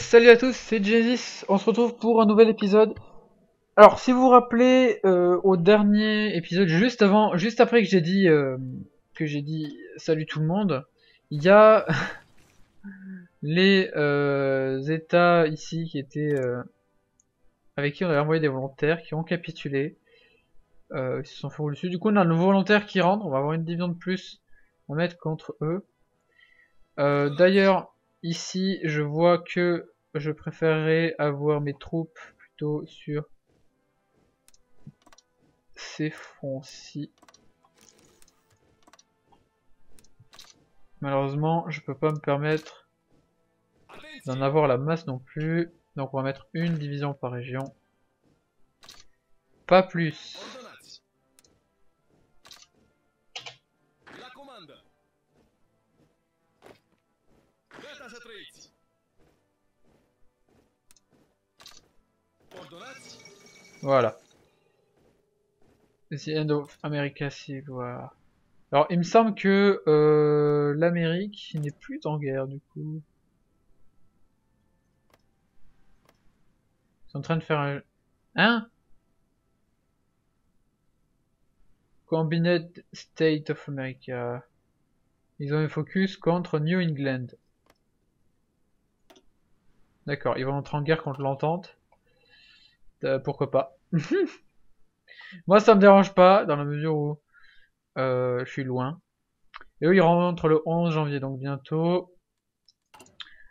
Salut à tous, c'est Genesis, on se retrouve pour un nouvel épisode. Alors, si vous vous rappelez, au dernier épisode, juste après que j'ai dit salut tout le monde, il y a les États ici qui étaient avec qui on avait envoyé des volontaires qui ont capitulé, ils se sont fait rouler dessus. Du coup, on a un nouveau volontaire qui rentre, on va avoir une division de plus à mettre contre eux. D'ailleurs, ici, je vois que je préférerais avoir mes troupes plutôt sur ces fronts-ci. Malheureusement, je peux pas me permettre d'en avoir la masse non plus. Donc on va mettre une division par région. Pas plus. Voilà. The End of America Civil War. Alors il me semble que l'Amérique n'est plus en guerre du coup. Ils sont en train de faire un... Hein? Combined State of America. Ils ont un focus contre New England. D'accord, ils vont entrer en guerre contre l'Entente. Pourquoi pas. Moi ça me dérange pas, dans la mesure où je suis loin. Et eux ils rentrent le 11 janvier, donc bientôt.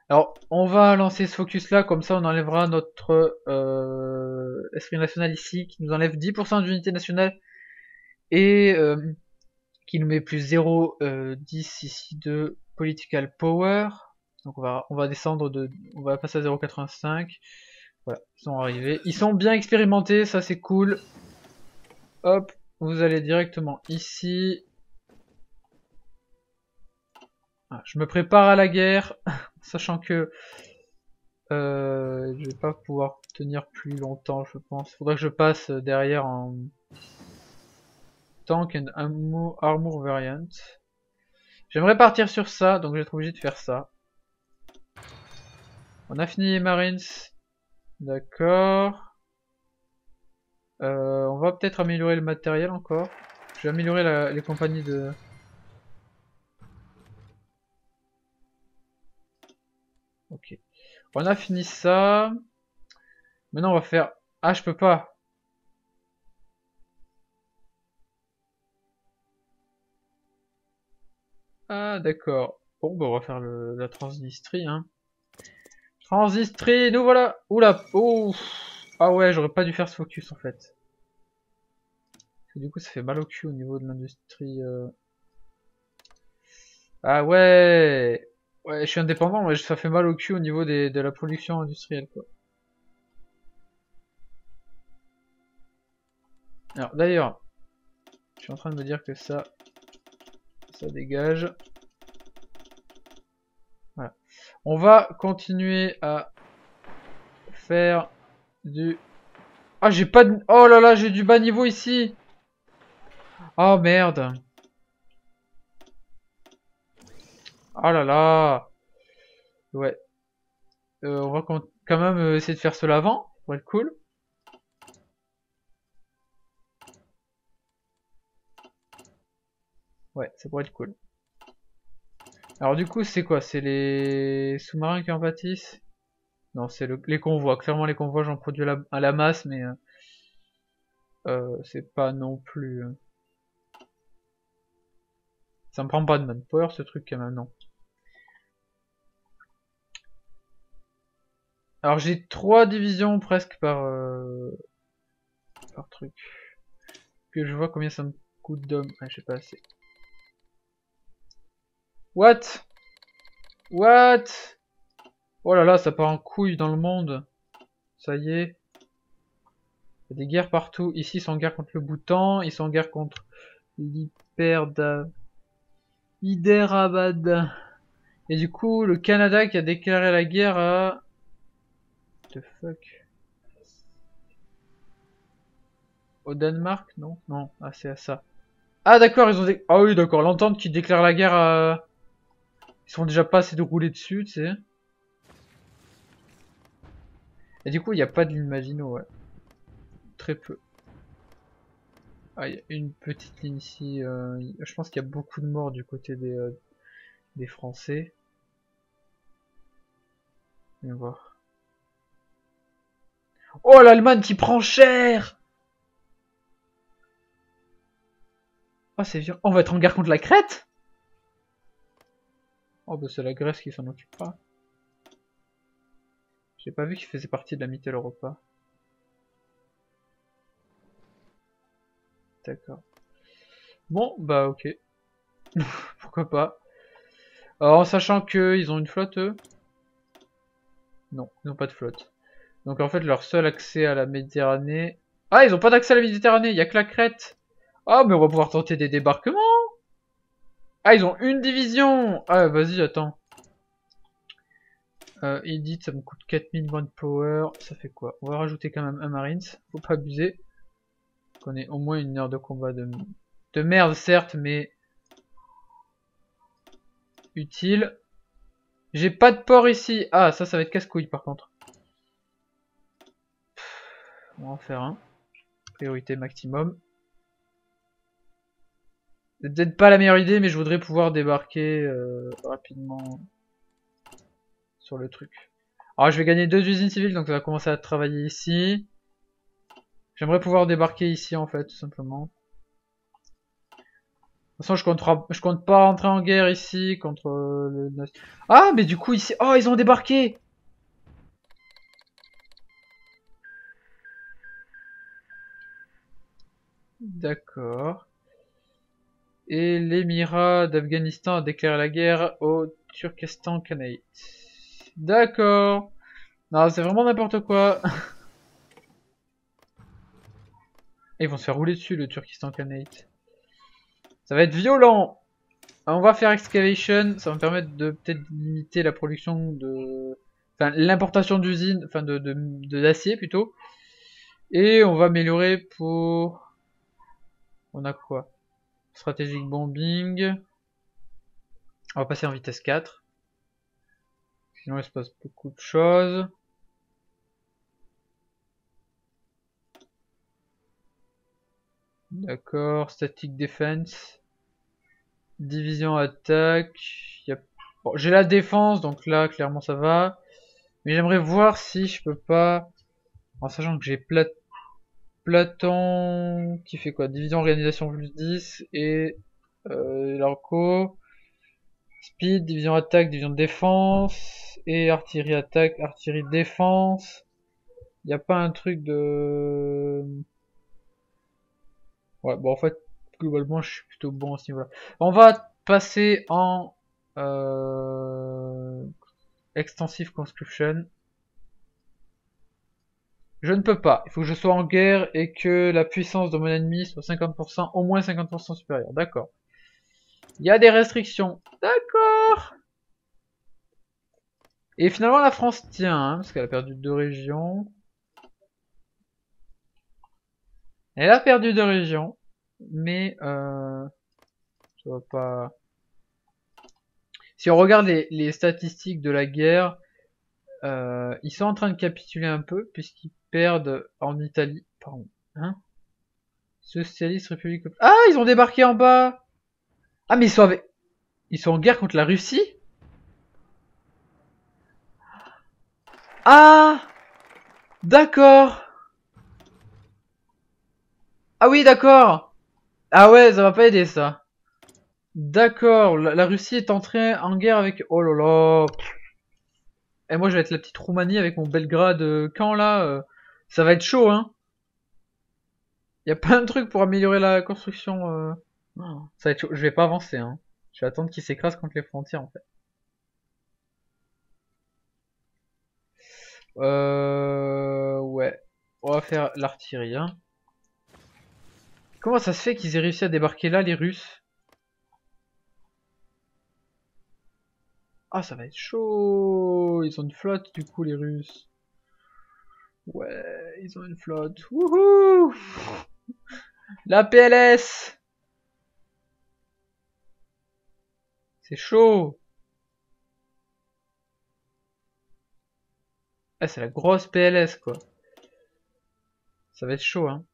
Alors on va lancer ce focus là, comme ça on enlèvera notre esprit national ici, qui nous enlève 10% d'unité nationale. Et qui nous met plus 0,10 ici de political power. Donc on va descendre on va passer à 0,85. Voilà, ils sont arrivés. Ils sont bien expérimentés, ça c'est cool. Hop, vous allez directement ici. Ah, je me prépare à la guerre, sachant que je vais pas pouvoir tenir plus longtemps, je pense. Faudra que je passe derrière en tank and armor variant. J'aimerais partir sur ça, donc je vais être obligé de faire ça. On a fini les Marines. D'accord. On va peut-être améliorer le matériel encore. Je vais améliorer les compagnies de... Ok. On a fini ça. Maintenant on va faire... Ah, je peux pas. Ah, d'accord. Bon, bah on va faire la Transnistrie, hein. Transnistrie, nous voilà. Oula. Oh. Ah ouais, j'aurais pas dû faire ce focus en fait. Parce que du coup ça fait mal au cul au niveau de l'industrie. Ah ouais. Ouais, je suis indépendant, mais ça fait mal au cul au niveau de la production industrielle, quoi. Alors, d'ailleurs, je suis en train de me dire que ça dégage. Voilà. On va continuer à faire du... Ah, j'ai pas de... Oh là là, j'ai du bas niveau ici. Oh merde. Oh là là. Ouais. On va quand même essayer de faire cela avant. Ça pourrait être cool. Ouais, ça pourrait être cool. Alors du coup, c'est quoi? C'est les sous-marins qui en pâtissent? Non, c'est les convois. Clairement, les convois, j'en produis à la masse, mais c'est pas non plus... Ça me prend pas de manpower, ce truc, quand même, non. Alors, j'ai 3 divisions presque par truc. Que je vois combien ça me coûte d'hommes. Ah, j'ai pas assez. What? What? Oh là là, ça part en couille dans le monde. Ça y est. Il y a des guerres partout. Ici, ils sont en guerre contre le Bhoutan. Ils sont en guerre contre Hyderabad. Et du coup, le Canada qui a déclaré la guerre à... What the fuck? Au Danemark? Non? Non. Ah, c'est à ça. Ah d'accord, ils ont des... Ah oui, d'accord, l'entente qui déclare la guerre à... Ils sont déjà pas assez de rouler dessus, tu sais. Et du coup, il n'y a pas de ligne Maginot, ouais. Très peu. Ah, il y a une petite ligne ici. Je pense qu'il y a beaucoup de morts du côté des Français. On va voir. Oh, l'Allemagne qui prend cher! Oh, c'est vieux. On va être en guerre contre la Crète? Oh, bah c'est la Grèce qui s'en occupera. J'ai pas vu qu'il faisait partie de la Mitteleuropa. D'accord. Bon, bah ok. Pourquoi pas. Alors, en sachant qu'ils ont une flotte, eux? Non, ils n'ont pas de flotte. Donc en fait, leur seul accès à la Méditerranée... Ah, ils ont pas d'accès à la Méditerranée, il y a que la Crète. Ah, mais on va pouvoir tenter des débarquements. Ah, ils ont une division. Ah, vas-y, attends. Edit, ça me coûte 4000 power. Ça fait quoi? On va rajouter quand même un Marines. Faut pas abuser. Qu'on ait au moins une heure de combat de merde, certes, mais utile. J'ai pas de port ici. Ah, ça va être casse-couille par contre. On va en faire un. Priorité maximum. C'est peut-être pas la meilleure idée, mais je voudrais pouvoir débarquer rapidement sur le truc. Alors je vais gagner 2 usines civiles, donc ça va commencer à travailler ici. J'aimerais pouvoir débarquer ici en fait, tout simplement. De toute façon, je compte pas rentrer en guerre ici contre le... Ah, mais du coup ici... Oh, ils ont débarqué! D'accord. Et l'émirat d'Afghanistan a déclaré la guerre au Turkestan Khanate. D'accord. Non, c'est vraiment n'importe quoi. Et ils vont se faire rouler dessus, le Turkestan Khanate. Ça va être violent. On va faire excavation, ça va me permettre de peut-être limiter la production de... Enfin, l'importation d'usines, enfin d'acier plutôt. Et on va améliorer pour... On a quoi? Strategic bombing. On va passer en vitesse 4. Sinon il se passe beaucoup de choses. D'accord, static defense. Division attaque. Bon, j'ai la défense, donc là clairement ça va. Mais j'aimerais voir si je peux pas... En sachant que j'ai Platon qui fait quoi? Division organisation plus 10 et l'arco. Speed, division attaque, division défense et artillerie attaque, artillerie défense. Y a pas un truc de... Ouais, bon en fait globalement je suis plutôt bon à ce niveau-là. On va passer en extensive conscription. Je ne peux pas. Il faut que je sois en guerre et que la puissance de mon ennemi soit 50%, au moins 50% supérieure. D'accord. Il y a des restrictions. D'accord. Et finalement la France tient, hein, parce qu'elle a perdu 2 régions. Elle a perdu 2 régions. Mais ça va pas... Si on regarde les statistiques de la guerre, ils sont en train de capituler un peu, puisqu'ils perdent en Italie. Pardon. Hein? Socialiste République... Ah, ils ont débarqué en bas. Ah, mais ils sont en guerre contre la Russie? Ah, d'accord. Ah oui, d'accord. Ah ouais, ça va pas aider ça. D'accord, la Russie est entrée en guerre avec... Oh là là. Et moi je vais être la petite Roumanie avec mon Belgrade quand là. Ça va être chaud, hein. Y a pas un truc pour améliorer la construction. Ça va être chaud. Je vais pas avancer, hein. Je vais attendre qu'ils s'écrasent contre les frontières en fait. Ouais. On va faire l'artillerie, hein. Comment ça se fait qu'ils aient réussi à débarquer là, les Russes? Ah, ça va être chaud. Ils ont une flotte, du coup, les Russes. Ouais, ils ont une flotte. Wouhou! La PLS! C'est chaud. Ah, c'est la grosse PLS, quoi. Ça va être chaud, hein.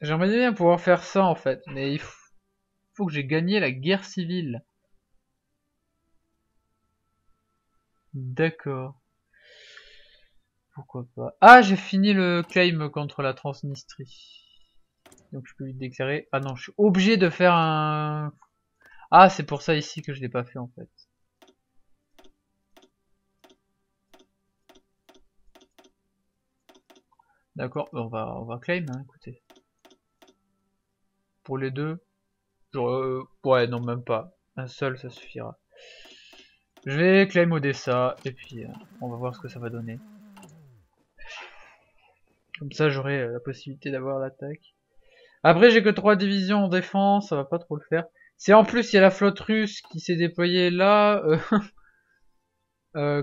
J'aimerais bien pouvoir faire ça, en fait. Mais faut que j'ai gagné la guerre civile. D'accord. Pourquoi pas. Ah, j'ai fini le claim contre la Transnistrie. Donc je peux lui déclarer... Ah non, je suis obligé de faire un... Ah, c'est pour ça ici que je l'ai pas fait, en fait. D'accord, on va claim, hein, écoutez. Pour les deux, genre, ouais, non, même pas. Un seul, ça suffira. Je vais claim Odessa, et puis on va voir ce que ça va donner. Comme ça, j'aurai la possibilité d'avoir l'attaque. Après, j'ai que 3 divisions en défense, ça va pas trop le faire. Si en plus il y a la flotte russe qui s'est déployée là,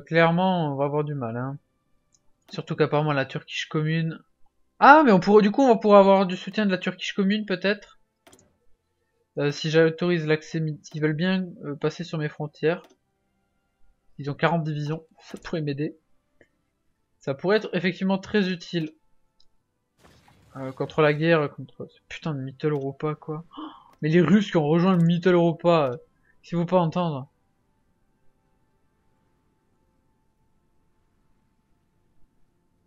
clairement, on va avoir du mal, hein. Surtout qu'apparemment la Turkish Commune... Ah, mais on pourrait, du coup, on va pouvoir avoir du soutien de la Turkish Commune, peut-être. Si j'autorise l'accès, ils veulent bien passer sur mes frontières. Ils ont 40 divisions, ça pourrait m'aider. Ça pourrait être effectivement très utile. Contre la guerre, contre ce putain de Mittel Europa, quoi. Mais les Russes qui ont rejoint le Mittel Europa, s'il faut pas entendre.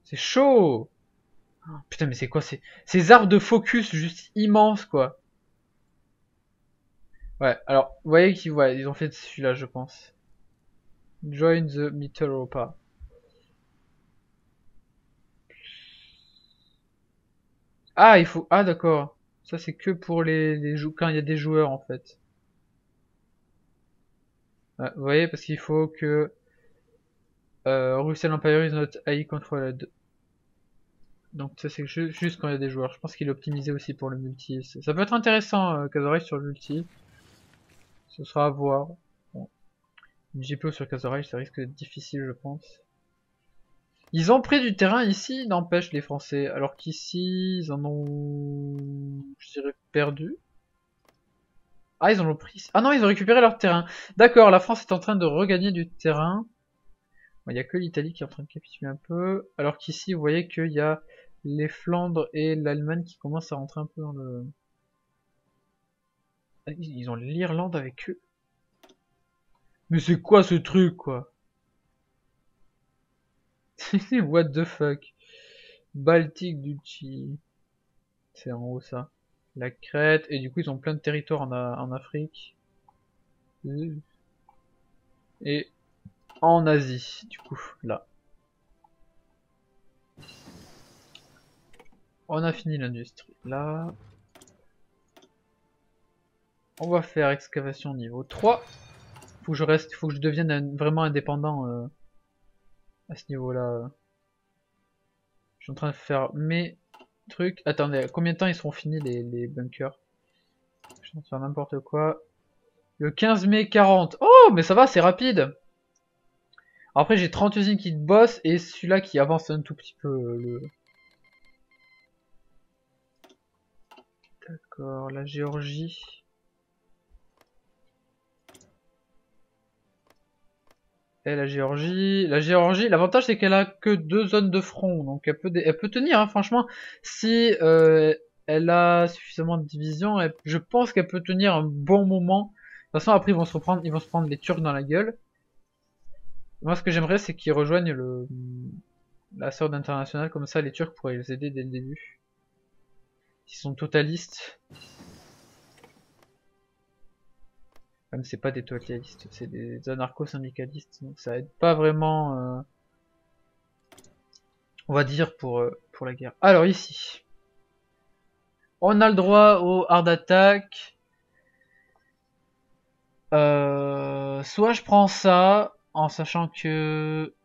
C'est chaud! Putain, mais c'est quoi ces arbres de focus juste immenses, quoi. Ouais, alors, vous voyez qu'ils ils ont fait celui-là, je pense. Join the Mittel Europa. Ah, il faut... Ah, d'accord. Ça, c'est que pour quand il y a des joueurs, en fait. Ouais, vous voyez, parce qu'il faut que... Russell Empire is not high controlled. Donc ça, c'est juste quand il y a des joueurs. Je pense qu'il est optimisé aussi pour le multi. Ça peut être intéressant, Kazorage sur le multi. Ce sera à voir. Bon. Une GPO sur Kazorage, ça risque d'être difficile, je pense. Ils ont pris du terrain ici, n'empêche les Français. Alors qu'ici, ils en ont, je dirais, perdu. Ah, ils en ont pris. Ah non, ils ont récupéré leur terrain. D'accord, la France est en train de regagner du terrain. Bon, il n'y a que l'Italie qui est en train de capituler un peu. Alors qu'ici, vous voyez qu'il y a les Flandres et l'Allemagne qui commencent à rentrer un peu dans le... Ah, ils ont l'Irlande avec eux. Mais c'est quoi ce truc, quoi? What the fuck? Baltique du Chi. C'est en haut ça. La Crète. Et du coup, ils ont plein de territoires en Afrique. Et en Asie, du coup, là. On a fini l'industrie. Là. On va faire excavation niveau 3. Faut que je devienne vraiment indépendant à ce niveau-là. Je suis en train de faire mes trucs. Attendez, combien de temps ils seront finis les bunkers? Je suis en train de faire n'importe quoi. Le 15 mai 40. Oh, mais ça va, c'est rapide. Alors après, j'ai 30 usines qui bossent et celui-là qui avance un tout petit peu. D'accord, la Géorgie. Et la Géorgie, l'avantage c'est qu'elle a que 2 zones de front, donc elle peut tenir, hein, franchement. Si elle a suffisamment de divisions, je pense qu'elle peut tenir un bon moment. De toute façon, après ils vont se prendre les Turcs dans la gueule. Moi, ce que j'aimerais, c'est qu'ils rejoignent la sorte internationale, comme ça les Turcs pourraient les aider dès le début. Ils sont totalistes. Même c'est pas des totalistes, c'est des anarcho-syndicalistes, donc ça aide pas vraiment, on va dire, pour la guerre. Alors ici, on a le droit au hard attack. Soit je prends ça, en sachant que...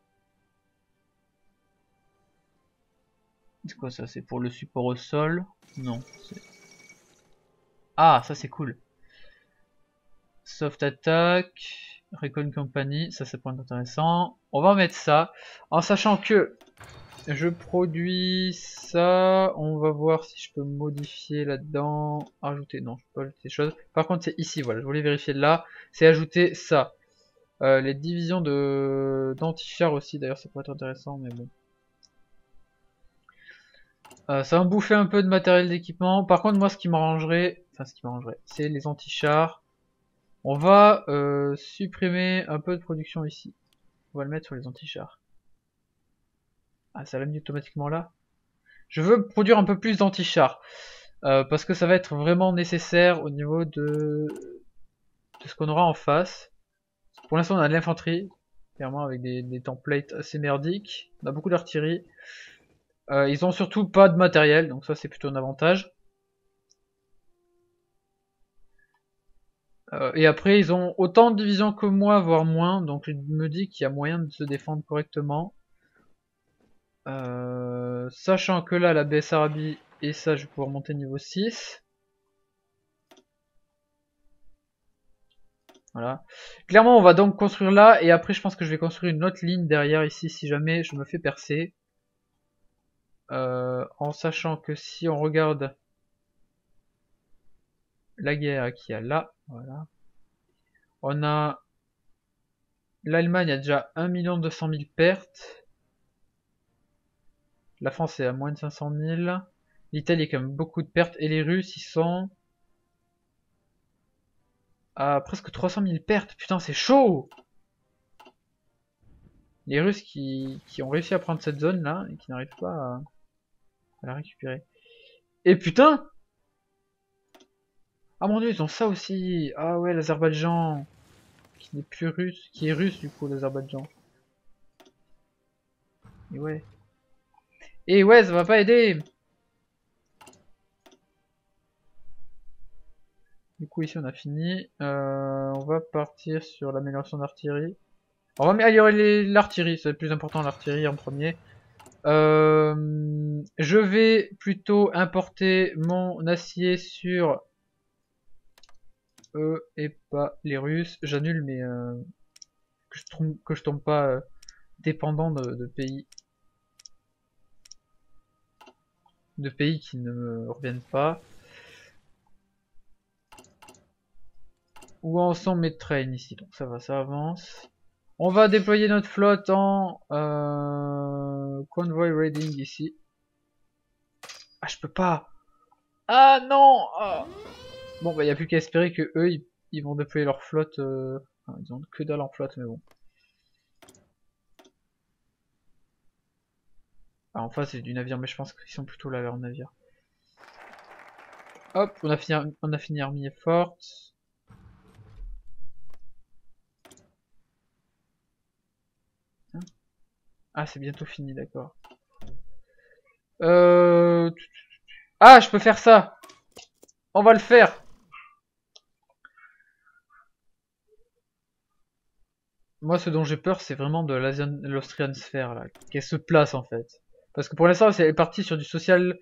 C'est quoi ça? C'est pour le support au sol? Non. Ah, ça c'est cool. Soft attack, Recon Company, ça peut être intéressant. On va mettre ça, en sachant que je produis ça. On va voir si je peux modifier là-dedans. Ajouter, non, je peux pas ajouter des choses. Par contre, c'est ici, voilà, je voulais vérifier là. C'est ajouter ça. Les divisions de d'anti-chars aussi, d'ailleurs ça pourrait être intéressant, mais bon. Ça va me bouffer un peu de matériel d'équipement. Par contre, moi, ce qui m'arrangerait, c'est les anti-chars. On va supprimer un peu de production ici. On va le mettre sur les anti-chars. Ah, ça l'a mis automatiquement là. Je veux produire un peu plus d'anti-chars. Parce que ça va être vraiment nécessaire au niveau de ce qu'on aura en face. Pour l'instant, on a de l'infanterie. Clairement, avec des templates assez merdiques. On a beaucoup d'artillerie. Ils ont surtout pas de matériel, donc ça c'est plutôt un avantage. Et après ils ont autant de divisions que moi, voire moins, donc je me dis qu'il y a moyen de se défendre correctement. Sachant que là la Bessarabie et ça je vais pouvoir monter niveau 6. Voilà. Clairement on va donc construire là et après je pense que je vais construire une autre ligne derrière ici si jamais je me fais percer. En sachant que si on regarde la guerre qu'il y a là, voilà. On a l'Allemagne a déjà 1 200 000 pertes. La France est à moins de 500 000. L'Italie a quand même beaucoup de pertes. Et les Russes, ils sont à presque 300 000 pertes. Putain, c'est chaud! Les Russes qui ont réussi à prendre cette zone là et qui n'arrivent pas à la récupérer. Et putain! Ah mon dieu, ils ont ça aussi! Ah ouais, l'Azerbaïdjan! Qui n'est plus russe. Qui est russe du coup, l'Azerbaïdjan. Et ouais. Et ouais, ça va pas aider! Du coup ici on a fini. On va partir sur l'amélioration d'artillerie. On va améliorer l'artillerie, c'est le plus important, l'artillerie en premier. Je vais plutôt importer mon acier sur eux et pas les Russes. J'annule mais que je tombe pas dépendant de pays qui ne me reviennent pas. Où en sont mes trains ici? Donc ça va, ça avance. On va déployer notre flotte en convoy raiding ici. Ah, je peux pas. Ah non. Ah. Bon, bah, y a plus qu'à espérer que eux, ils vont déployer leur flotte. Enfin, ils ont que dalle en flotte, mais bon. Ah, en face, c'est du navire, mais je pense qu'ils sont plutôt là, leur navire. Hop, on a fini armée forte. Ah, c'est bientôt fini, d'accord. Ah, je peux faire ça. On va le faire. Moi, ce dont j'ai peur, c'est vraiment de l'Austrian Sphere, là, qu'elle se place, en fait. Parce que pour l'instant, elle est partie sur du social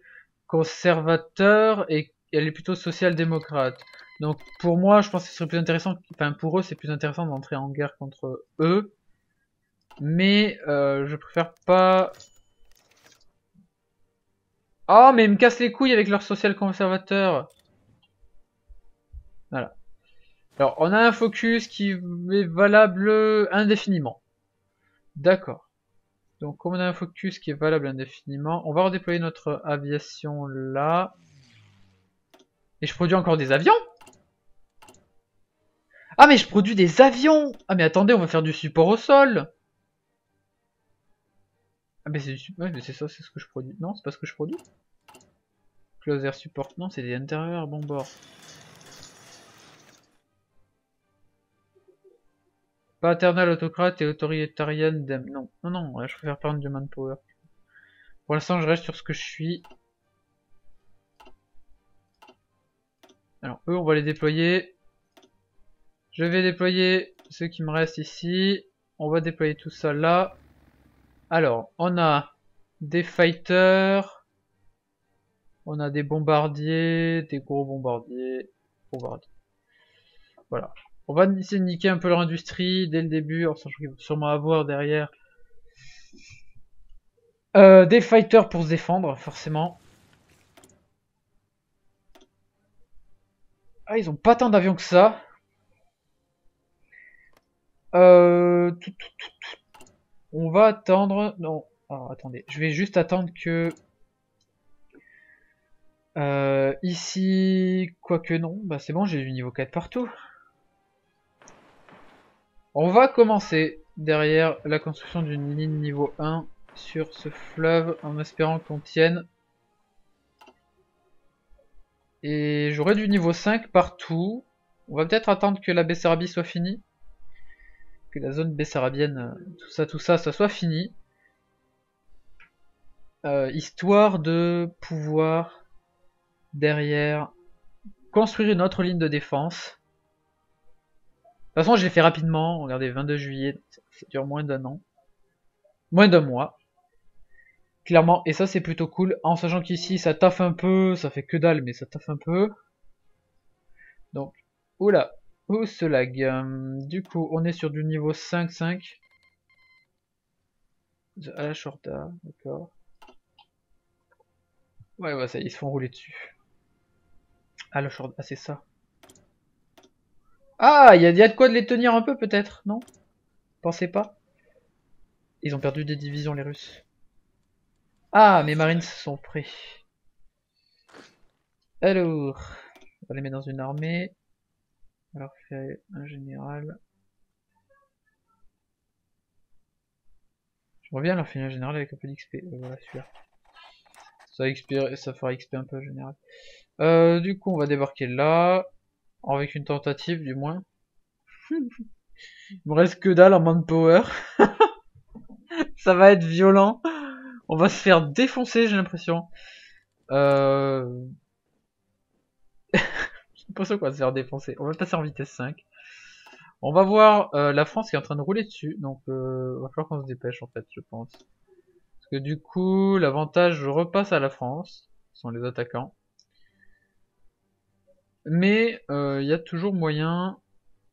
conservateur et elle est plutôt social-démocrate. Donc, pour moi, je pense que ce serait plus intéressant, enfin, pour eux, c'est plus intéressant d'entrer en guerre contre eux. Mais, je préfère pas... Oh, mais ils me cassent les couilles avec leur social-conservateur. Voilà. Alors, on a un focus qui est valable indéfiniment. D'accord. Donc, comme on a un focus qui est valable indéfiniment, on va redéployer notre aviation là. Et je produis encore des avions? Ah, mais je produis des avions! Ah, mais attendez, on va faire du support au sol! Ah, mais c'est du support. Ouais, mais c'est ça, c'est ce que je produis. Non, c'est pas ce que je produis. Close air support. Non, c'est des intérieurs bon bord. Paternal autocrate et authoritarian dem. Non, non, non, je préfère prendre du manpower. Pour l'instant, je reste sur ce que je suis. Alors, eux, on va les déployer. Je vais déployer ceux qui me restent ici. On va déployer tout ça là. Alors, on a des fighters. On a des bombardiers, des gros bombardiers. Voilà. On va essayer de niquer un peu leur industrie dès le début, en sachant qu'ils vont sûrement avoir derrière des fighters pour se défendre, forcément. Ah, ils ont pas tant d'avions que ça. On va attendre... Non, alors attendez, je vais juste attendre que... ici... Quoique non, bah c'est bon, j'ai du niveau 4 partout. On va commencer derrière la construction d'une ligne niveau 1 sur ce fleuve en espérant qu'on tienne. Et j'aurai du niveau 5 partout. On va peut-être attendre que la Bessarabie soit finie. Que la zone bessarabienne, tout ça, ça soit fini. Histoire de pouvoir derrière construire une autre ligne de défense. De toute façon, je l'ai fait rapidement. Regardez, 22 juillet, ça dure moins d'un an. Moins d'un mois. Clairement, et ça c'est plutôt cool. En sachant qu'ici, ça taffe un peu. Ça fait que dalle, mais ça taffe un peu. Donc, oula. Où ce lag? Du coup, on est sur du niveau 5-5. À la shorta, d'accord. Ouais, ouais, ça, ils se font rouler dessus. Ah, le short, ah, c'est ça. Ah, il y a de quoi de les tenir un peu, peut-être, non? Pensez pas? Ils ont perdu des divisions, les Russes. Ah, mes marines sont prêts. Alors, on va les mettre dans une armée. On va leur faire un général. Je reviens à leur faire un général avec un peu d'XP. Voilà, super. Ça fera XP un peu, général. Du coup, on va débarquer là. Avec une tentative, du moins. Il me reste que dalle en manpower. Ça va être violent. On va se faire défoncer, j'ai l'impression. J'ai l'impression qu'on va se faire défoncer. On va passer en vitesse 5. On va voir la France qui est en train de rouler dessus. Donc, va falloir qu'on se dépêche, en fait, je pense. Parce que du coup, l'avantage repasse à la France. Ce sont les attaquants. Mais il y a toujours moyen,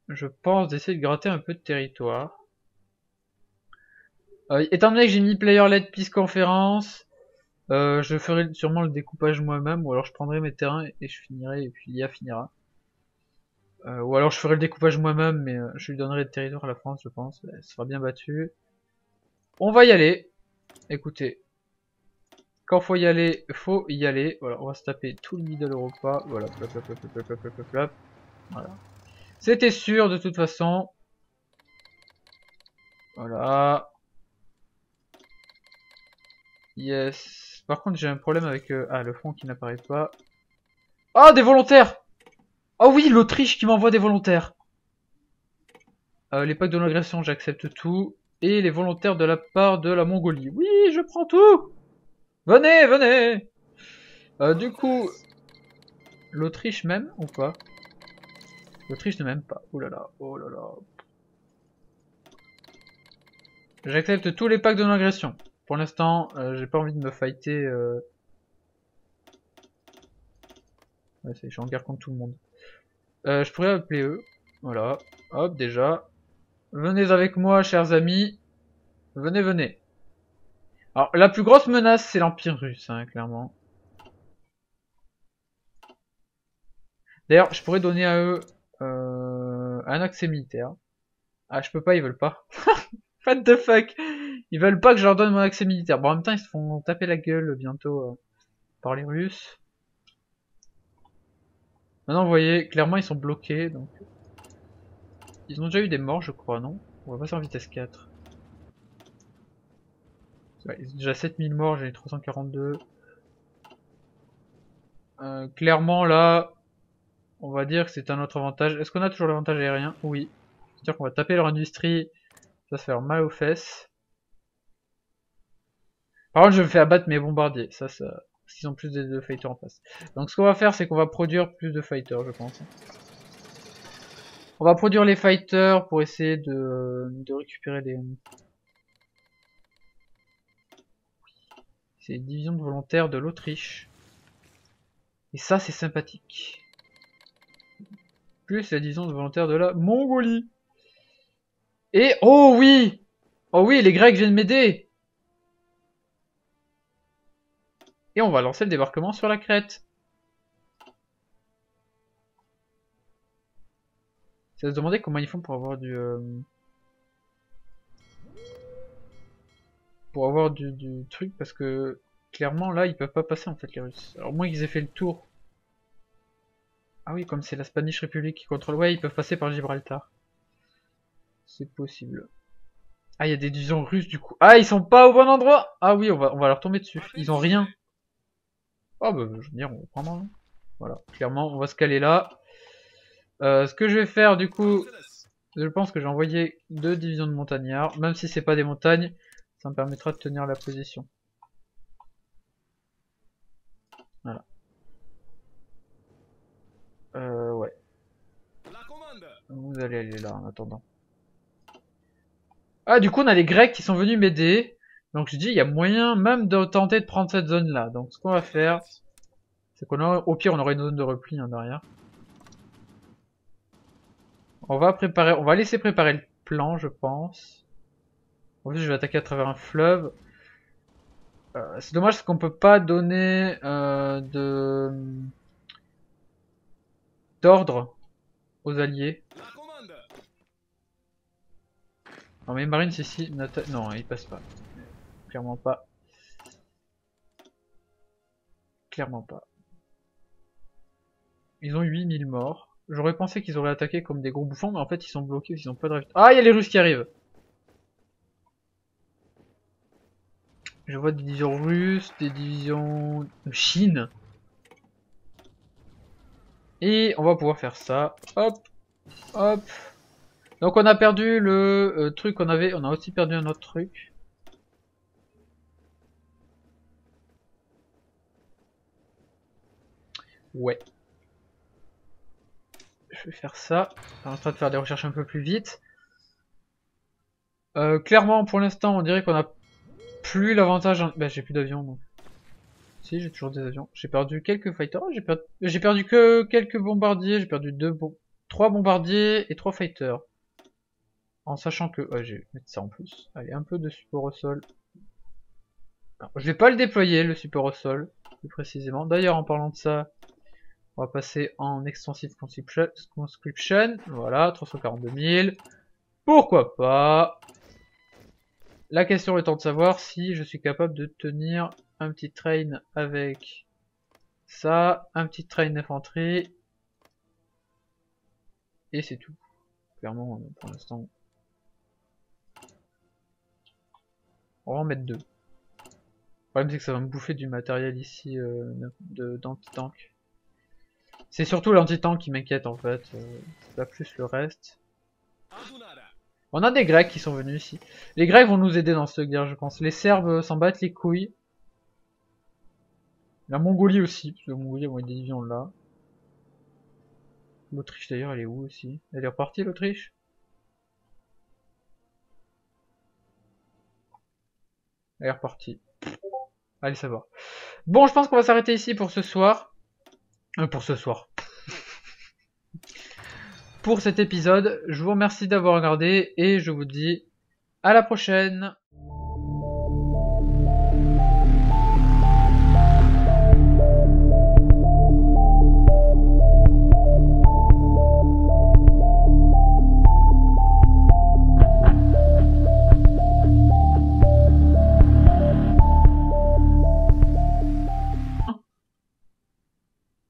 je pense, d'essayer de gratter un peu de territoire. Étant donné que j'ai mis player-led peace conférence, je ferai sûrement le découpage moi-même, ou alors je prendrai mes terrains et je finirai, et puis l'IA finira. Ou alors je ferai le découpage moi-même, mais je lui donnerai le territoire à la France, je pense. Elle sera bien battue. On va y aller. Écoutez, quand faut y aller, faut y aller. Voilà, on va se taper tout le middle Europa. Voilà, plop, plop, plop, plop, plop, plop, plop, plop. Voilà. C'était sûr de toute façon. Voilà. Yes. Par contre, j'ai un problème avec le front qui n'apparaît pas. Ah, des volontaires! Oh oui, l'Autriche qui m'envoie des volontaires. Les packs de l'agression, j'accepte tout. Et les volontaires de la part de la Mongolie. Oui, je prends tout! Venez, venez! Du coup, l'Autriche même ou pas? L'Autriche ne m'aime pas. Oh là là, oh là là. J'accepte tous les packs de non-agression. Pour l'instant, j'ai pas envie de me fighter. Ouais, je suis en guerre contre tout le monde. Je pourrais appeler eux. Voilà. Hop, déjà. Venez avec moi, chers amis. Venez, venez. Alors, la plus grosse menace, c'est l'Empire russe, hein, clairement. D'ailleurs, je pourrais donner à eux un accès militaire. Ah, je peux pas, ils veulent pas. What the fuck? Ils veulent pas que je leur donne mon accès militaire. Bon, en même temps, ils se font taper la gueule bientôt par les Russes. Maintenant, vous voyez, clairement, ils sont bloqués. Donc, ils ont déjà eu des morts, je crois, non? On va passer en vitesse 4. Ouais, ils ont déjà 7000 morts, j'ai 342. Clairement, là, on va dire que c'est un autre avantage. Est-ce qu'on a toujours l'avantage aérien? Oui. C'est-à-dire qu'on va taper leur industrie. Ça va se faire mal aux fesses. Par contre, je me fais abattre mes bombardiers. Ça, parce qu'ils ont plus de fighters en face. Donc, ce qu'on va faire, c'est qu'on va produire plus de fighters, je pense. On va produire les fighters pour essayer de récupérer les... C'est les divisions de volontaires de l'Autriche. Et ça, c'est sympathique. Plus la division de volontaires de la Mongolie. Et, oh oui! Oh oui, les Grecs viennent m'aider! Et on va lancer le débarquement sur la Crète. Ça se demander comment ils font pour avoir du... pour avoir du truc, parce que clairement là ils peuvent pas passer en fait les Russes. Alors moins qu'ils aient fait le tour. Ah oui, comme c'est la Spanish Republic qui contrôle, ouais ils peuvent passer par Gibraltar. C'est possible. Ah il y a des divisions russes du coup. Ah ils sont pas au bon endroit. Ah oui on va leur tomber dessus. Ils ont rien. Ah bah je veux dire on va prendre un. Voilà, clairement on va se caler là. Ce que je vais faire du coup, je pense que j'ai envoyé 2 divisions de montagnards, même si c'est pas des montagnes, ça me permettra de tenir la position. Voilà. Ouais. Vous allez aller là en attendant. Ah du coup on a les Grecs qui sont venus m'aider. Donc je dis il y a moyen même de tenter de prendre cette zone là. Donc ce qu'on va faire, c'est qu'on a, au pire on aura une zone de repli hein, derrière. On va laisser préparer le plan je pense. En plus je vais attaquer à travers un fleuve. C'est dommage parce qu'on peut pas donner d'ordre aux alliés. Non mais Marines ici, non il passe pas. Clairement pas. Clairement pas. Ils ont 8000 morts. J'aurais pensé qu'ils auraient attaqué comme des gros bouffons, mais en fait ils sont bloqués, ils ont pas de ravitaillement. Ah il y a les Russes qui arrivent. Je vois des divisions russes, des divisions de Chine. Et on va pouvoir faire ça. Hop, hop. Donc on a perdu le truc qu'on avait, on a aussi perdu un autre truc. Ouais. Je vais faire ça. On est en train de faire des recherches un peu plus vite. Clairement, pour l'instant, on dirait qu'on a plus l'avantage. Bah, j'ai plus d'avions donc. Si, j'ai toujours des avions. J'ai perdu quelques fighters. J'ai perdu que quelques bombardiers. J'ai perdu 3 bombardiers et 3 fighters. En sachant que. Ouais, je vais mettre ça en plus. Allez, un peu de support au sol. Alors, je vais pas le déployer, le support au sol, plus précisément. D'ailleurs, en parlant de ça, on va passer en Extensive Conscription. Voilà, 342 000. Pourquoi pas? La question étant de savoir si je suis capable de tenir un petit train avec ça, un petit train d'infanterie. Et c'est tout. Clairement, pour l'instant. On va en mettre 2. Le problème c'est que ça va me bouffer du matériel ici d'anti-tank. C'est surtout l'anti-tank qui m'inquiète en fait. Pas plus le reste. On a des Grecs qui sont venus ici. Les Grecs vont nous aider dans cette guerre je pense. Les Serbes s'en battent les couilles. La Mongolie aussi, parce que la Mongolie a des divisions là. L'Autriche d'ailleurs, elle est où aussi? Elle est repartie l'Autriche? Elle est repartie. Allez savoir. Bon, je pense qu'on va s'arrêter ici pour ce soir. Pour ce soir. Pour cet épisode. Je vous remercie d'avoir regardé et je vous dis à la prochaine.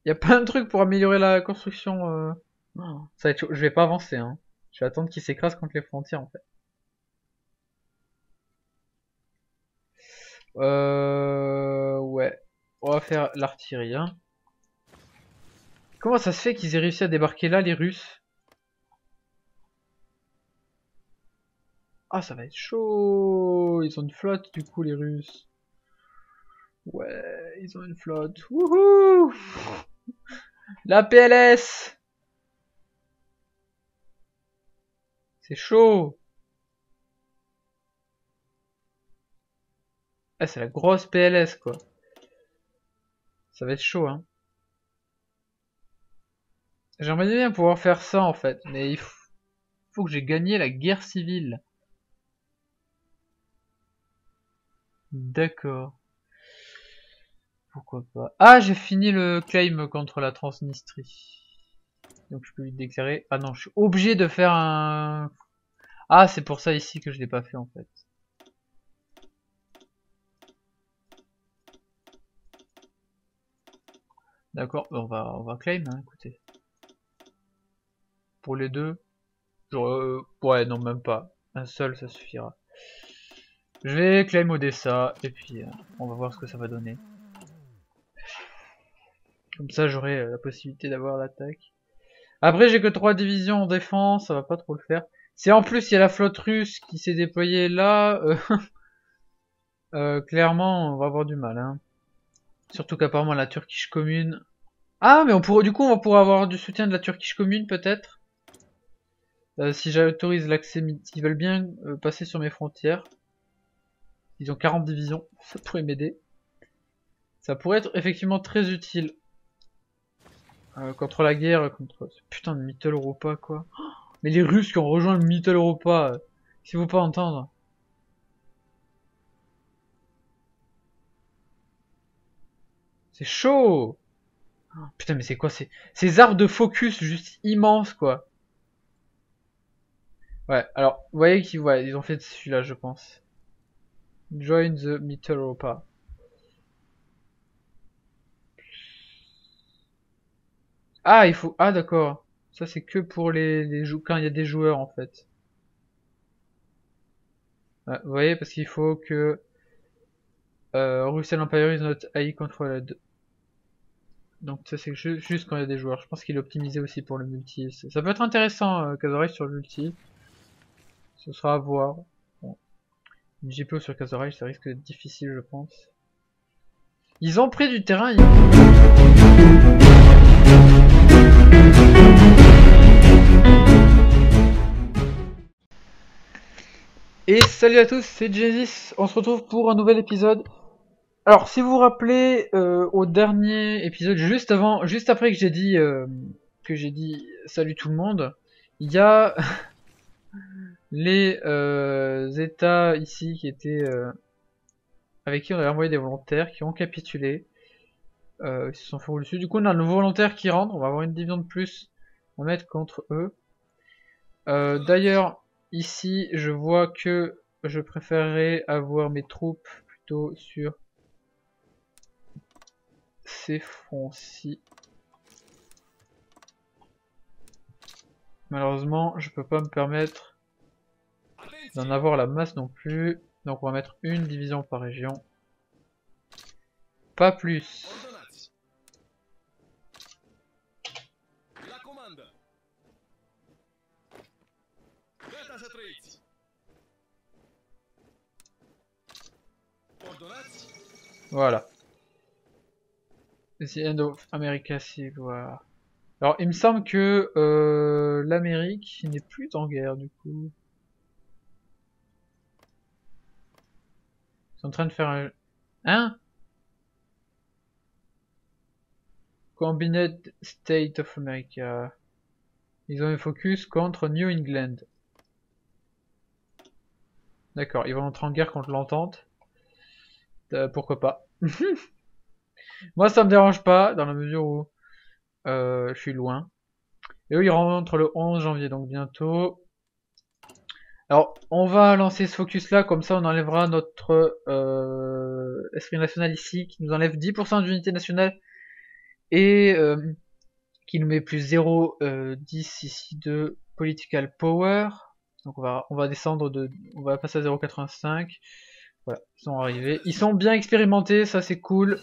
Y a pas un truc pour améliorer la construction ça va être chaud. Je vais pas avancer hein. Je vais attendre qu'il s'écrase contre les frontières en fait. Ouais. On va faire l'artillerie hein. Comment ça se fait qu'ils aient réussi à débarquer là les Russes? Ah ça va être chaud. Ils ont une flotte du coup les Russes. Ouais, ils ont une flotte. Wouhou! La PLS! C'est chaud! Ah, c'est la grosse PLS quoi. Ça va être chaud hein. J'aimerais bien pouvoir faire ça en fait, mais il faut que j'ai gagné la guerre civile. D'accord. Pourquoi pas. Ah, j'ai fini le claim contre la Transnistrie. Donc je peux lui déclarer. Ah non, je suis obligé de faire un. Ah, c'est pour ça ici que je l'ai pas fait en fait. D'accord, on va claim, hein, écoutez. Pour les deux. Genre, ouais, non, même pas. Un seul, ça suffira. Je vais claim Odessa, et puis on va voir ce que ça va donner. Comme ça, j'aurai la possibilité d'avoir l'attaque. Après, j'ai que 3 divisions en défense, ça va pas trop le faire. Si en plus il y a la flotte russe qui s'est déployée là, clairement, on va avoir du mal. Hein. Surtout qu'apparemment la Turkish Commune... Ah, mais on pourrait, du coup, on va pouvoir avoir du soutien de la Turkish Commune, peut-être. Si j'autorise l'accès, ils veulent bien passer sur mes frontières. Ils ont 40 divisions, ça pourrait m'aider. Ça pourrait être effectivement très utile. Contre la guerre, contre... Putain de Mittel Europa, quoi. Mais les Russes qui ont rejoint le Mittel Europa, s'il faut pas entendre. C'est chaud. Putain, mais c'est quoi ces arbres de focus juste immenses, quoi. Ouais, alors, vous voyez qu'ils ils ont fait celui-là, je pense. Join the Mittel Europa. Ah, il faut... Ah, d'accord. Ça, c'est que pour quand il y a des joueurs, en fait. Ouais, vous voyez, parce qu'il faut que... Russell Empire is not AI controlled. Donc ça c'est juste quand il y a des joueurs. Je pense qu'il est optimisé aussi pour le multi. Ça peut être intéressant, Kazorage sur le multi. Ce sera à voir. Bon. Une GPO sur Kazorage, ça risque d'être difficile, je pense. Ils ont pris du terrain. Et salut à tous, c'est Genesis. On se retrouve pour un nouvel épisode. Alors, si vous vous rappelez, au dernier épisode, juste après que j'ai dit salut tout le monde, il y a les États ici qui étaient avec qui on avait envoyé des volontaires qui ont capitulé. Ils se sont fait rouler dessus. Du coup, on a un nouveau volontaire qui rentre. On va avoir une division de plus à mettre contre eux. D'ailleurs, ici, je vois que je préférerais avoir mes troupes plutôt sur ces fronts-ci. Malheureusement, je peux pas me permettre d'en avoir la masse non plus. Donc on va mettre une division par région. Pas plus. Voilà. The End of America Civil War. Alors il me semble que l'Amérique n'est plus en guerre du coup. Ils sont en train de faire un... Hein? Combined State of America. Ils ont un focus contre New England. D'accord, ils vont entrer en guerre contre l'Entente. Pourquoi pas. Moi ça me dérange pas, dans la mesure où je suis loin. Et eux ils rentrent le 11 janvier, donc bientôt. Alors, on va lancer ce focus là, comme ça on enlèvera notre esprit national ici, qui nous enlève 10% d'unité nationale, et qui nous met plus 0,10 ici de political power. Donc on va descendre on va passer à 0,85. Voilà, ils sont arrivés. Ils sont bien expérimentés, ça c'est cool.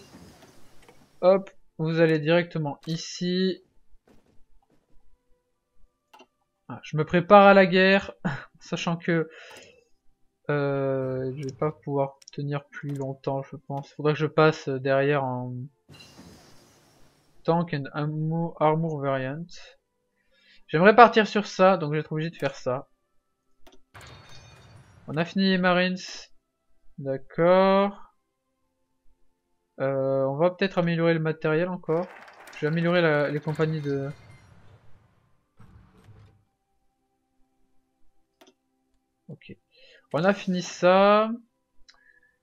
Hop, vous allez directement ici. Ah, je me prépare à la guerre, sachant que je vais pas pouvoir tenir plus longtemps, je pense. Faudrait que je passe derrière en tank and armor variant. J'aimerais partir sur ça, donc je vais être obligé de faire ça. On a fini les Marines. D'accord. On va peut-être améliorer le matériel encore. Je vais améliorer les compagnies de... Ok. On a fini ça.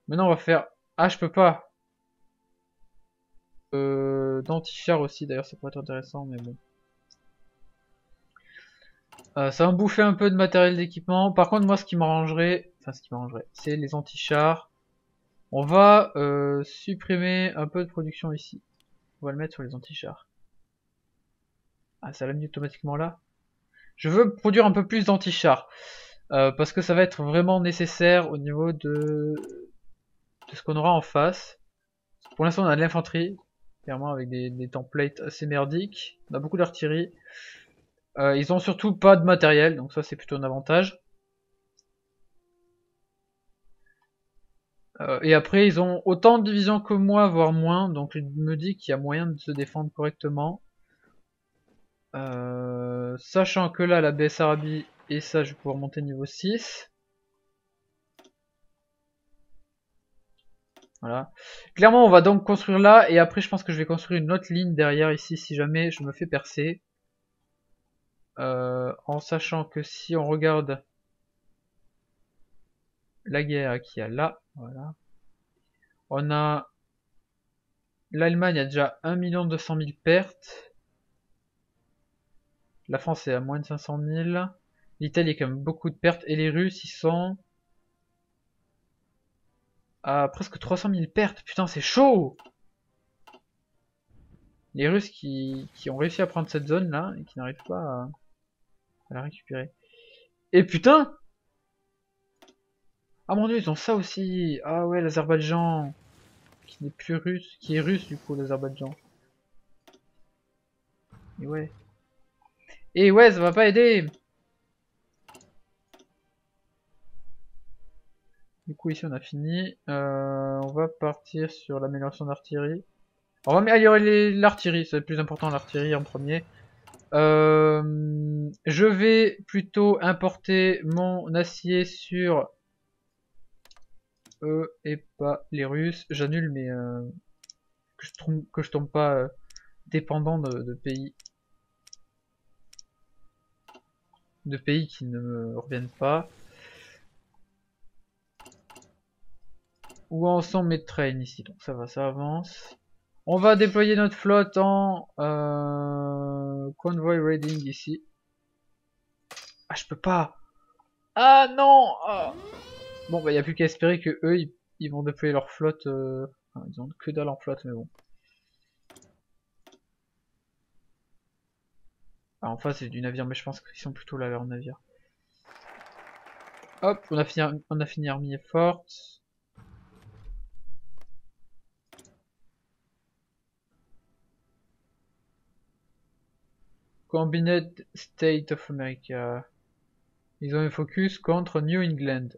Maintenant on va faire... Ah, je peux pas. D'anti-char aussi, d'ailleurs ça pourrait être intéressant, mais bon. Ça va me bouffer un peu de matériel d'équipement. Par contre, moi, ce qui m'arrangerait, c'est les anti-chars. On va supprimer un peu de production ici. On va le mettre sur les anti-chars. Ah, ça l'a mis automatiquement là. Je veux produire un peu plus d'anti-chars. Parce que ça va être vraiment nécessaire au niveau de ce qu'on aura en face. Pour l'instant, on a de l'infanterie. Clairement, avec des templates assez merdiques. On a beaucoup d'artillerie. Ils ont surtout pas de matériel. Donc ça, c'est plutôt un avantage. Et après, ils ont autant de divisions que moi, voire moins. Donc je me dis qu'il y a moyen de se défendre correctement. Sachant que là, la BS Arabie, et ça, je vais pouvoir monter niveau 6. Voilà. Clairement, on va donc construire là. Et après, je pense que je vais construire une autre ligne derrière ici, si jamais je me fais percer. En sachant que si on regarde la guerre qu'il y a là, voilà. On a l'Allemagne a déjà 1 200 000 pertes. La France est à moins de 500 000. L'Italie a quand même beaucoup de pertes. Et les Russes, ils sont à presque 300 000 pertes. Putain, c'est chaud! Les Russes qui ont réussi à prendre cette zone là et qui n'arrivent pas à la récupérer. Et putain! Ah mon dieu, ils ont ça aussi! Ah ouais, l'Azerbaïdjan! Qui n'est plus russe. Qui est russe du coup, l'Azerbaïdjan. Et ouais. Et ouais, ça va pas aider! Du coup ici on a fini. On va partir sur l'amélioration d'artillerie. On va améliorer l'artillerie, c'est le plus important, l'artillerie en premier. Je vais plutôt importer mon acier sur eux et pas les Russes. J'annule mais que je tombe pas dépendant de pays qui ne me reviennent pas. Où en sont mes trains ici? Donc ça va, ça avance. On va déployer notre flotte en convoy raiding ici. Ah, je peux pas. Ah non. Ah. Bon, bah, y a plus qu'à espérer que eux, ils vont déployer leur flotte. Enfin, ils ont que dalle en flotte, mais bon. Ah, en face, c'est du navire, mais je pense qu'ils sont plutôt là, leur navire. Hop, on a fini armée forte. Combined State of America. Ils ont un focus contre New England.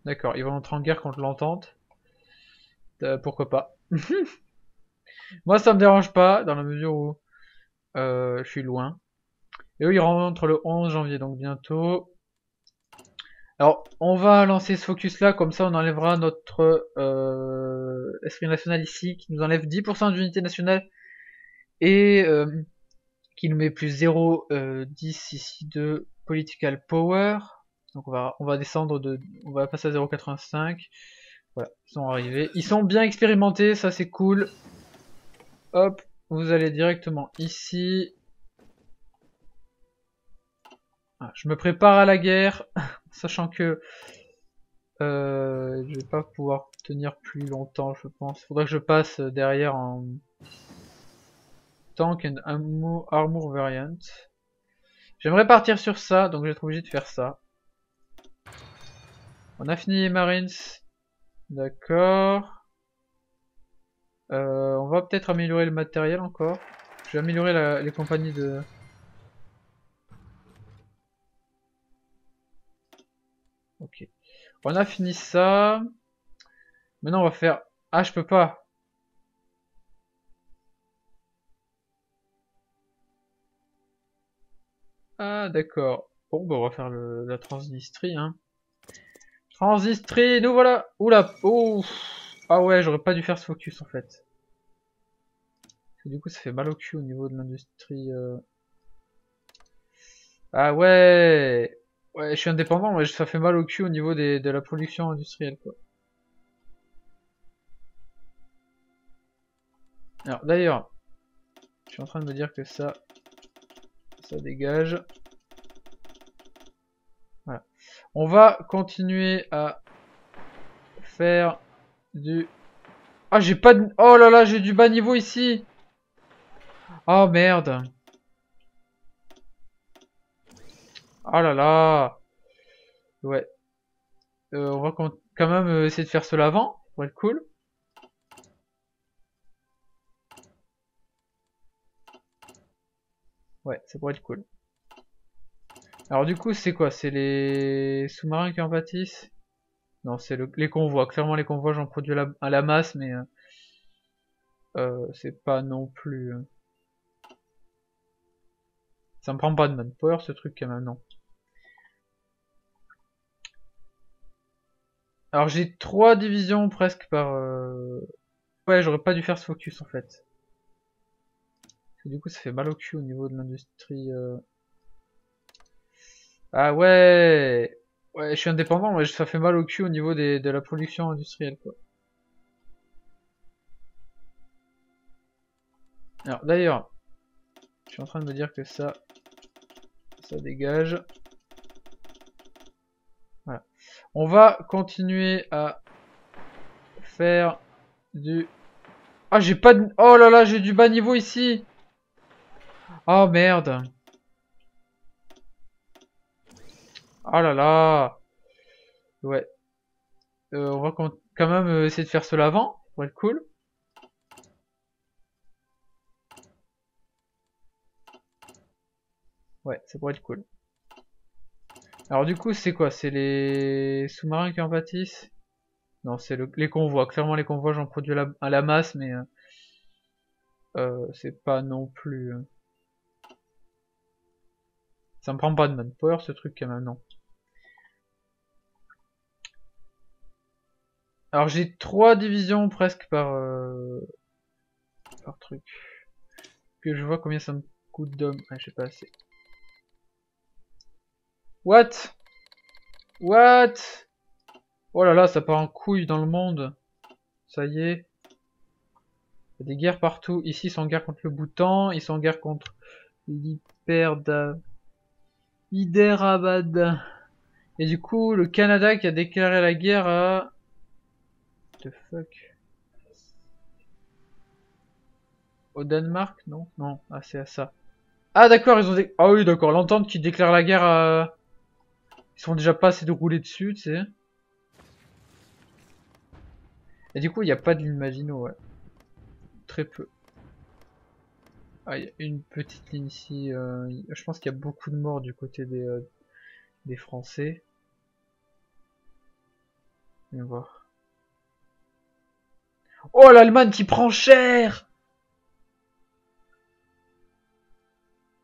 D'accord, ils vont entrer en guerre contre l'Entente. Pourquoi pas. Moi, ça me dérange pas, dans la mesure où je suis loin. Et eux, ils rentrent le 11 janvier, donc bientôt. Alors, on va lancer ce focus là, comme ça on enlèvera notre esprit national ici, qui nous enlève 10% d'unité nationale, et qui nous met plus 0,10 ici de political power. Donc on va descendre on va passer à 0,85. Voilà, ils sont arrivés. Ils sont bien expérimentés, ça c'est cool. Hop, vous allez directement ici. Ah, je me prépare à la guerre, sachant que je vais pas pouvoir tenir plus longtemps, je pense. Faudra que je passe derrière en tank and armor variant. J'aimerais partir sur ça, donc je vais être obligé de faire ça. On a fini les Marines. D'accord. On va peut-être améliorer le matériel encore. Je vais améliorer les compagnies de... Ok. On a fini ça. Maintenant on va faire... Ah, je peux pas. Ah, d'accord. Bon, bah, on va faire la Transnistrie, hein. Transnistrie, nous voilà. Oula. Oh. Ah ouais, j'aurais pas dû faire ce focus en fait. Parce que du coup, ça fait mal au cul au niveau de l'industrie. Ah ouais. Ouais, je suis indépendant, mais ça fait mal au cul au niveau de la production industrielle, quoi. Alors, d'ailleurs, je suis en train de me dire que ça dégage. Voilà. On va continuer à faire du... Ah, j'ai pas de... Oh là là, j'ai du bas niveau ici. Oh merde. Oh là là. Ouais. On va quand même essayer de faire cela avant, pour être cool. Ouais, ça pourrait être cool. Alors du coup, c'est quoi? C'est les sous-marins qui en pâtissent? Non, c'est les convois. Clairement, les convois, j'en produis à la masse, mais c'est pas non plus... Ça me prend pas de manpower, ce truc, quand même, non. Alors j'ai 3 divisions presque par... Ouais, j'aurais pas dû faire ce focus, en fait. Parce que du coup, ça fait mal au cul au niveau de l'industrie... Ah ouais! Ouais, je suis indépendant, mais ça fait mal au cul au niveau de la production industrielle, quoi. Alors, d'ailleurs, je suis en train de me dire que ça dégage. Voilà. On va continuer à faire du... Ah, j'ai pas de... Oh là là, j'ai du bas niveau ici. Oh merde. Oh là là. Ouais. On va quand même essayer de faire cela avant, pour être cool. Ouais, ça pourrait être cool. Alors du coup, c'est quoi? C'est les sous-marins qui en pâtissent? Non, c'est les convois. Clairement, les convois, j'en produis à la masse, mais c'est pas non plus... Ça me prend pas de manpower, ce truc, quand même, non. Alors j'ai 3 divisions presque par truc. Que je vois combien ça me coûte d'hommes. Ah, je sais pas assez. What? What? Oh là là, ça part en couille dans le monde. Ça y est. Il y a des guerres partout. Ici, ils sont en guerre contre le Bhoutan. Ils sont en guerre contre Hyderabad. Et du coup, le Canada qui a déclaré la guerre à... What the fuck? Au Danemark? Non? Non. Ah, c'est à ça. Ah d'accord, ils ont des... Ah oui, d'accord. L'entente qui déclare la guerre à... Ils sont déjà pas assez de rouler dessus, tu sais. Et du coup, il n'y a pas de ligne Maginot, ouais. Très peu. Ah, il y a une petite ligne ici. Je pense qu'il y a beaucoup de morts du côté des Français. On va voir. Oh, l'Allemagne qui prend cher!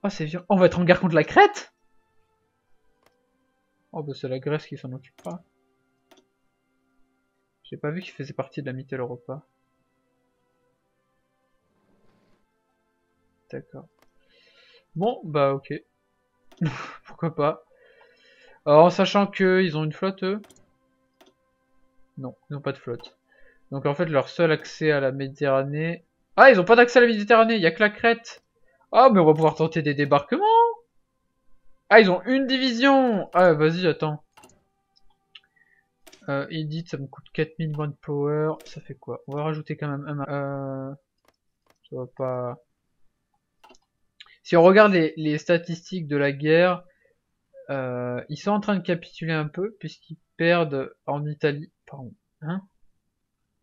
Oh, c'est violent. On va être en guerre contre la Crète? Oh, bah c'est la Grèce qui s'en occupera. J'ai pas vu qu'il faisait partie de la Mitteleuropa. D'accord. Bon, bah ok. Pourquoi pas. Alors, en sachant qu'ils ont une flotte, eux? Non, ils n'ont pas de flotte. Donc en fait, leur seul accès à la Méditerranée... Ah, ils ont pas d'accès à la Méditerranée, il y a que la Crète. Ah, mais on va pouvoir tenter des débarquements. Ah, ils ont une division. Ah, vas-y, attends. Edit, ça me coûte 4000 manpower. Ça fait quoi? On va rajouter quand même un... ça va pas... Si on regarde les statistiques de la guerre, ils sont en train de capituler un peu, puisqu'ils perdent en Italie. Pardon. Hein?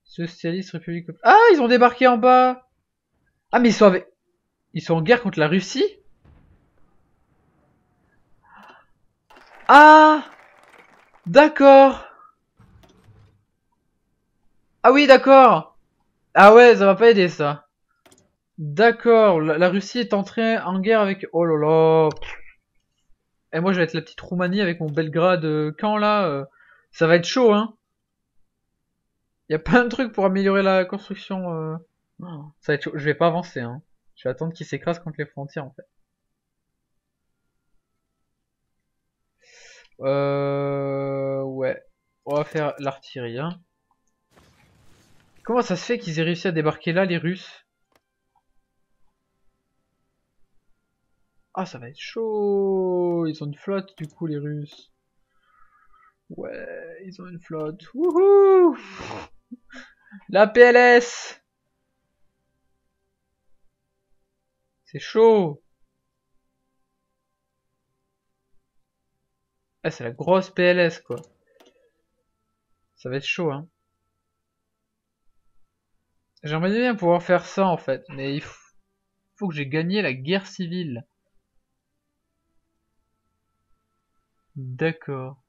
Socialiste République... Ah, ils ont débarqué en bas. Ah, mais ils sont en guerre contre la Russie? Ah, d'accord. Ah oui, d'accord. Ah ouais, ça va pas aider ça. D'accord, la Russie est entrée en guerre avec... Oh là là. Et moi je vais être la petite Roumanie avec mon Belgrade quand là. Ça va être chaud, hein. Y a plein de trucs pour améliorer la construction. Non, ça va être chaud. Je vais pas avancer, hein. Je vais attendre qu'ils s'écrasent contre les frontières en fait. Ouais. On va faire l'artillerie, hein. Comment ça se fait qu'ils aient réussi à débarquer là, les Russes? Ah, ça va être chaud. Ils ont une flotte, du coup, les Russes. Ouais, ils ont une flotte. Wouhou! La PLS! C'est chaud! Ah, c'est la grosse PLS, quoi. Ça va être chaud, hein. J'aimerais bien pouvoir faire ça, en fait, mais il faut que j'ai gagné la guerre civile. D'accord.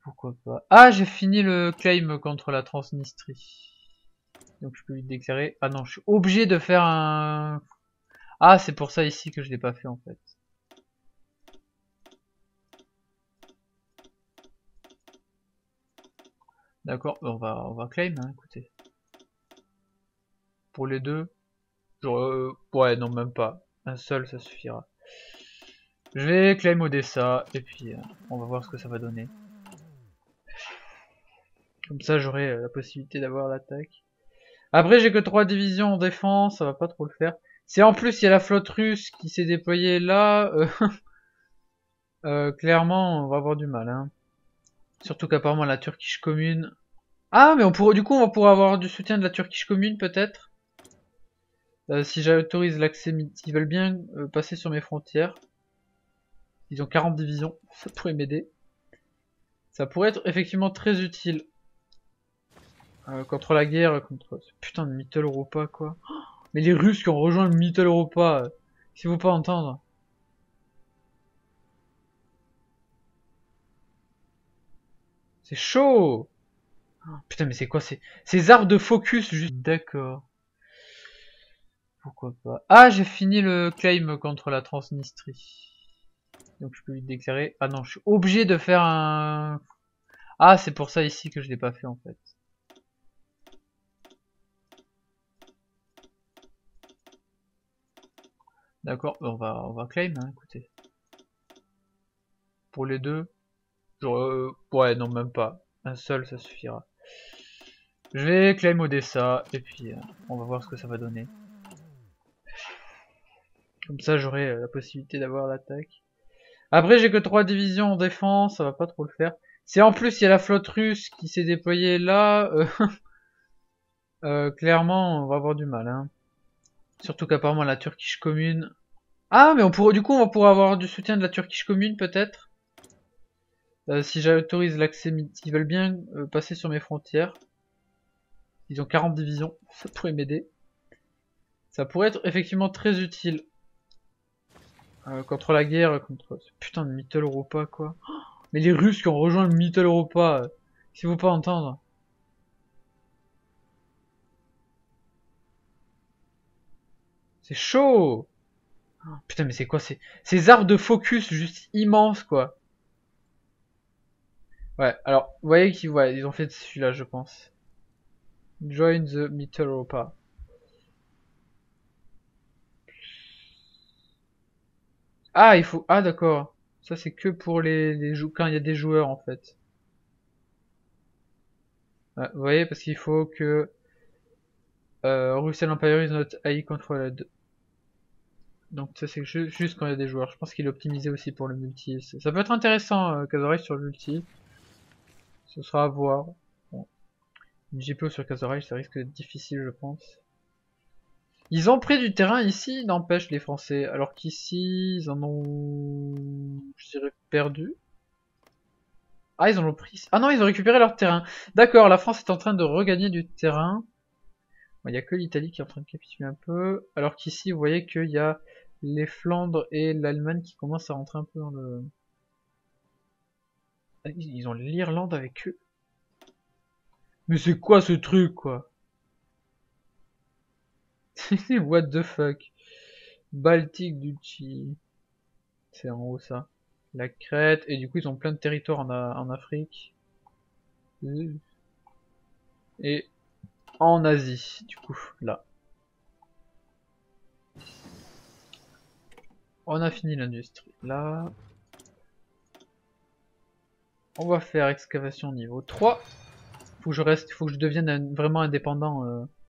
Pourquoi pas. Ah, j'ai fini le claim contre la Transnistrie. Donc je peux lui déclarer... Ah non, je suis obligé de faire un... Ah, c'est pour ça ici que je l'ai pas fait, en fait. D'accord, on va claim, hein, écoutez. Pour les deux. Genre, ouais, non, même pas. Un seul, ça suffira. Je vais claim Odessa, et puis on va voir ce que ça va donner. Comme ça, j'aurai la possibilité d'avoir l'attaque. Après, j'ai que 3 divisions en défense, ça va pas trop le faire. Si en plus il y a la flotte russe qui s'est déployée là, clairement, on va avoir du mal. Hein. Surtout qu'apparemment la Turkish commune... Ah, mais on pourrait, du coup, on va pouvoir avoir du soutien de la Turkish commune, peut-être. Si j'autorise l'accès, ils veulent bien passer sur mes frontières. Ils ont 40 divisions, ça pourrait m'aider. Ça pourrait être effectivement très utile. Contre la guerre, contre... Putain de Mittel Europa, quoi. Mais les Russes qui ont rejoint le Mittel Europa, s'il faut pas entendre. C'est chaud. Putain, mais c'est quoi ces arbres de focus juste... D'accord. Pourquoi pas. Ah, j'ai fini le claim contre la Transnistrie. Donc je peux lui déclarer... Ah non, je suis obligé de faire un... Ah, c'est pour ça ici que je l'ai pas fait, en fait. D'accord, on va claim, hein, écoutez. Pour les deux. Genre, ouais, non, même pas. Un seul, ça suffira. Je vais claim Odessa, et puis on va voir ce que ça va donner. Comme ça, j'aurai la possibilité d'avoir l'attaque. Après, j'ai que 3 divisions en défense, ça va pas trop le faire. Si en plus il y a la flotte russe qui s'est déployée là, clairement, on va avoir du mal. Hein. Surtout qu'apparemment la Turkish commune... Ah, mais on pourrait, du coup, on va pouvoir avoir du soutien de la Turkish commune, peut-être. Si j'autorise l'accès, ils veulent bien passer sur mes frontières. Ils ont 40 divisions, ça pourrait m'aider. Ça pourrait être effectivement très utile. Contre la guerre, contre... Putain de Mittel Europa, quoi. Mais les Russes qui ont rejoint le Mittel Europa, s'il faut pas entendre. C'est chaud. Putain, mais c'est quoi ces arbres de focus juste immenses, quoi. Ouais, alors, vous voyez qu'ils ils ont fait celui-là, je pense. Join the Mittel Europa. Ah, il faut... Ah, d'accord. Ça, c'est que pour quand il y a des joueurs, en fait. Ouais, vous voyez, parce qu'il faut que... Russell Empire is not AI controlled. Donc ça c'est juste quand il y a des joueurs. Je pense qu'il est optimisé aussi pour le multi. Ça peut être intéressant, Kazorage sur le multi. Ce sera à voir. Bon. Une GPO sur Kazorage, ça risque d'être difficile, je pense. Ils ont pris du terrain ici, n'empêche les Français. Alors qu'ici, ils en ont, je dirais, perdu. Ah, ils en ont pris. Ah non, ils ont récupéré leur terrain. D'accord, la France est en train de regagner du terrain. Il n'y a que l'Italie qui est en train de capituler un peu. Alors qu'ici, vous voyez qu'il y a les Flandres et l'Allemagne qui commencent à rentrer un peu dans le... Ah, ils ont l'Irlande avec eux. Mais c'est quoi ce truc, quoi? What the fuck? Baltique Duchy. C'est en haut ça. La Crète. Et du coup, ils ont plein de territoires en Afrique. Et en Asie, du coup, là. On a fini l'industrie. Là. On va faire excavation niveau 3. Faut que je devienne vraiment indépendant